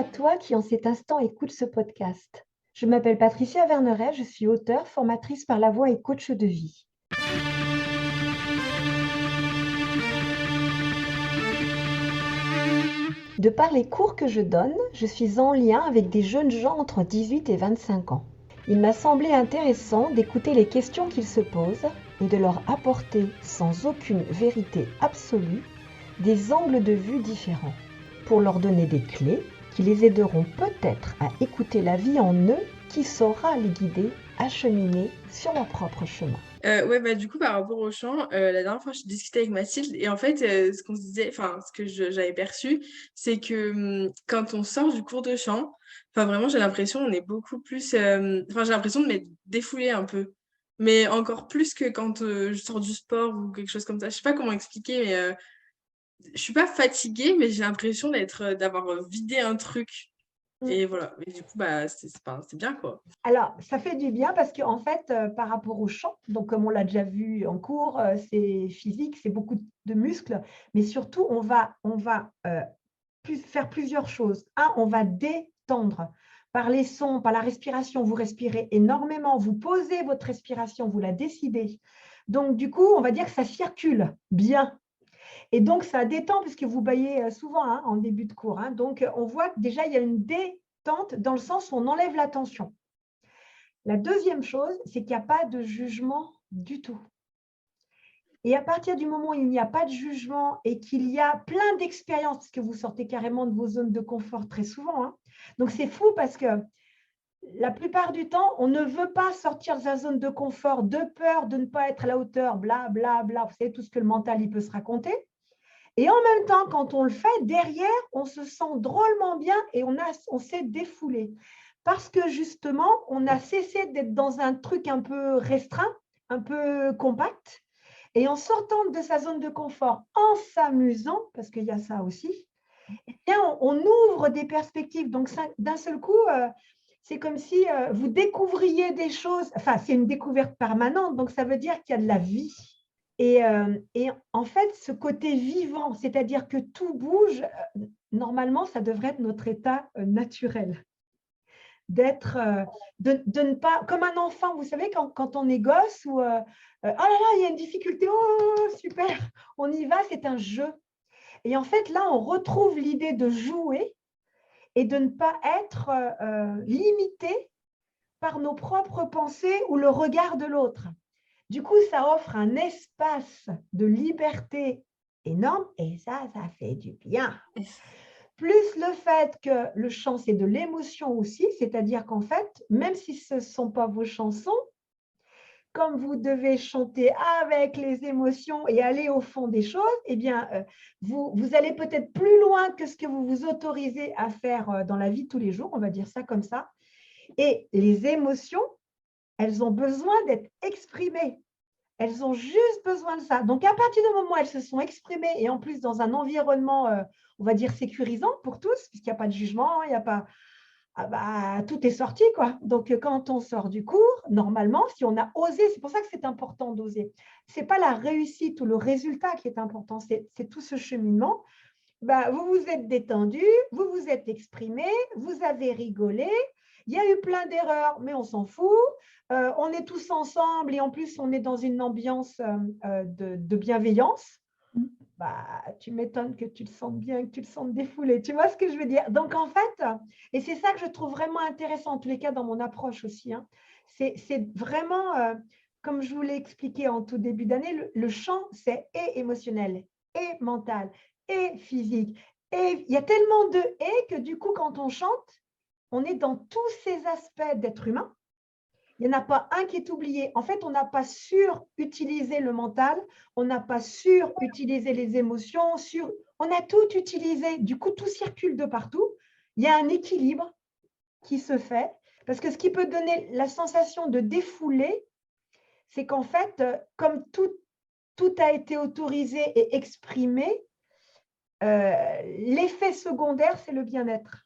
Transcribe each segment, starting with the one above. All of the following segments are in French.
à toi qui en cet instant écoute ce podcast. Je m'appelle Patricia Verneret, je suis auteure, formatrice par la voix et coach de vie. De par les cours que je donne, je suis en lien avec des jeunes gens entre 18 et 25 ans. Il m'a semblé intéressant d'écouter les questions qu'ils se posent et de leur apporter, sans aucune vérité absolue, des angles de vue différents, pour leur donner des clés qui les aideront peut-être à écouter la vie en eux qui saura les guider à cheminer sur leur propre chemin. Ouais, bah, du coup, par rapport au chant, la dernière fois, je discutais avec Mathilde et en fait, ce qu'on se disait, enfin, ce que j'avais perçu, c'est que quand on sort du cours de chant, enfin, vraiment, j'ai l'impression on est beaucoup plus, enfin, j'ai l'impression de m'être défoulée un peu, mais encore plus que quand je sors du sport ou quelque chose comme ça. Je sais pas comment expliquer, mais je suis pas fatiguée, mais j'ai l'impression d'avoir vidé un truc. Et voilà. Et du coup, bah, c'est bien, quoi. Alors, ça fait du bien parce qu'en fait, par rapport au chant, donc comme on l'a déjà vu en cours, c'est physique, c'est beaucoup de muscles, mais surtout, on va faire plusieurs choses. Un, on va détendre par les sons, par la respiration. Vous respirez énormément, vous posez votre respiration, vous la décidez. Donc, du coup, on va dire que ça circule bien. Et donc, ça détend puisque vous baillez souvent en début de cours. Donc, on voit que déjà, il y a une détente dans le sens où on enlève la tension. La deuxième chose, c'est qu'il n'y a pas de jugement du tout. Et à partir du moment où il n'y a pas de jugement et qu'il y a plein d'expériences, parce que vous sortez carrément de vos zones de confort très souvent, donc c'est fou parce que la plupart du temps, on ne veut pas sortir de sa zone de confort de peur de ne pas être à la hauteur, bla, bla, bla. Vous savez, tout ce que le mental il peut se raconter. Et en même temps, quand on le fait, derrière, on se sent drôlement bien et on s'est défoulé. Parce que justement, on a cessé d'être dans un truc un peu restreint, un peu compact. Et en sortant de sa zone de confort, en s'amusant, parce qu'il y a ça aussi, eh bien, on ouvre des perspectives. Donc, d'un seul coup, c'est comme si vous découvriez des choses. Enfin, c'est une découverte permanente, donc ça veut dire qu'il y a de la vie. Et en fait, ce côté vivant, c'est-à-dire que tout bouge, normalement, ça devrait être notre état naturel. D'être, de ne pas, comme un enfant, vous savez, quand on est gosse, ou oh là là, il y a une difficulté, oh super, on y va, c'est un jeu. Et en fait, là, on retrouve l'idée de jouer et de ne pas être limité par nos propres pensées ou le regard de l'autre. Du coup, ça offre un espace de liberté énorme et ça fait du bien. Plus le fait que le chant, c'est de l'émotion aussi, c'est-à-dire qu'en fait, même si ce ne sont pas vos chansons, comme vous devez chanter avec les émotions et aller au fond des choses, eh bien, vous allez peut-être plus loin que ce que vous vous autorisez à faire dans la vie de tous les jours, on va dire ça comme ça. Et les émotions, elles ont besoin d'être exprimées. Elles ont juste besoin de ça. Donc, à partir du moment où elles se sont exprimées et en plus dans un environnement, on va dire, sécurisant pour tous, puisqu'il n'y a pas de jugement, il n'y a pas… Ah bah, tout est sorti, quoi. Donc, quand on sort du cours, normalement, si on a osé, c'est pour ça que c'est important d'oser. Ce n'est pas la réussite ou le résultat qui est important, c'est tout ce cheminement. Bah, vous vous êtes détendu, vous vous êtes exprimé, vous avez rigolé. Il y a eu plein d'erreurs, mais on s'en fout. On est tous ensemble et en plus, on est dans une ambiance de bienveillance. Bah, tu m'étonnes que tu le sentes bien, que tu le sentes défoulé. Tu vois ce que je veux dire? Donc, en fait, et c'est ça que je trouve vraiment intéressant, en tous les cas, dans mon approche aussi, c'est vraiment, comme je vous l'ai expliqué en tout début d'année, le chant, c'est et émotionnel, et mental, et physique. Et il y a tellement de et que du coup, quand on chante, on est dans tous ces aspects d'être humain. Il n'y en a pas un qui est oublié. En fait, on n'a pas surutilisé le mental, on n'a pas surutilisé les émotions, on a tout utilisé. Du coup, tout circule de partout. Il y a un équilibre qui se fait. Parce que ce qui peut donner la sensation de défouler, c'est qu'en fait, comme tout a été autorisé et exprimé, l'effet secondaire, c'est le bien-être.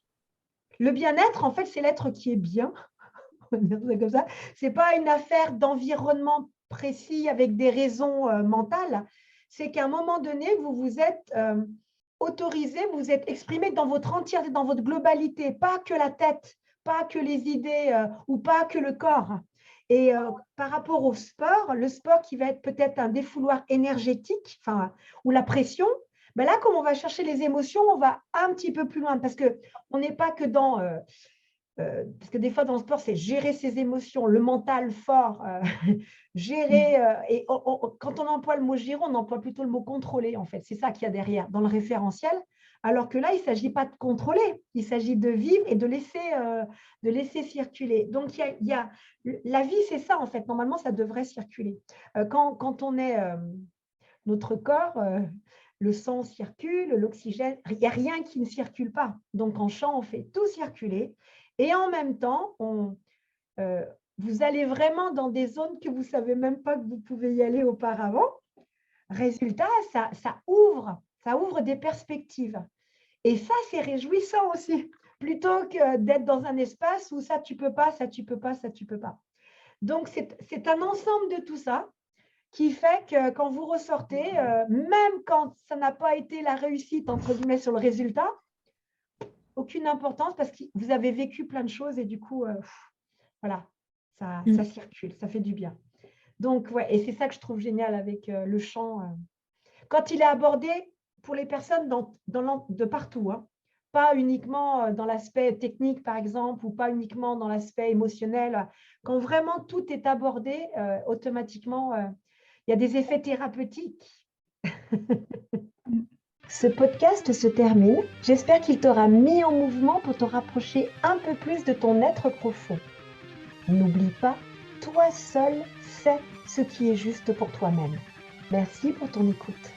Le bien-être, en fait, c'est l'être qui est bien. On va dire ça comme ça. Ce n'est pas une affaire d'environnement précis avec des raisons mentales. C'est qu'à un moment donné, vous vous êtes autorisé, vous êtes exprimé dans votre entièreté, dans votre globalité, pas que la tête, pas que les idées ou pas que le corps. Et par rapport au sport, le sport qui va être peut-être un défouloir énergétique, ou la pression, ben là, comme on va chercher les émotions, on va un petit peu plus loin parce qu'on n'est pas que dans… parce que des fois, dans le sport, c'est gérer ses émotions, le mental fort, gérer… et quand on emploie le mot gérer, on emploie plutôt le mot contrôler, en fait. C'est ça qu'il y a derrière, dans le référentiel. Alors que là, il ne s'agit pas de contrôler, il s'agit de vivre et de laisser circuler. Donc, la vie, c'est ça, en fait. Normalement, ça devrait circuler. Quand on est… notre corps… le sang circule, l'oxygène, il n'y a rien qui ne circule pas. Donc, en chant, on fait tout circuler. Et en même temps, vous allez vraiment dans des zones que vous ne savez même pas que vous pouvez y aller auparavant. Résultat, ça ouvre des perspectives. Et ça, c'est réjouissant aussi, plutôt que d'être dans un espace où ça, tu peux pas, ça, tu peux pas, ça, tu peux pas. Donc, c'est un ensemble de tout ça qui fait que quand vous ressortez, même quand ça n'a pas été la réussite, entre guillemets, sur le résultat, aucune importance parce que vous avez vécu plein de choses et du coup, voilà, ça circule, ça fait du bien. Donc, ouais, et c'est ça que je trouve génial avec le chant. Quand il est abordé pour les personnes de partout, hein, pas uniquement dans l'aspect technique, par exemple, ou pas uniquement dans l'aspect émotionnel. Quand vraiment tout est abordé, automatiquement, il y a des effets thérapeutiques. Ce podcast se termine. J'espère qu'il t'aura mis en mouvement pour te rapprocher un peu plus de ton être profond. N'oublie pas, toi seul sais ce qui est juste pour toi-même. Merci pour ton écoute.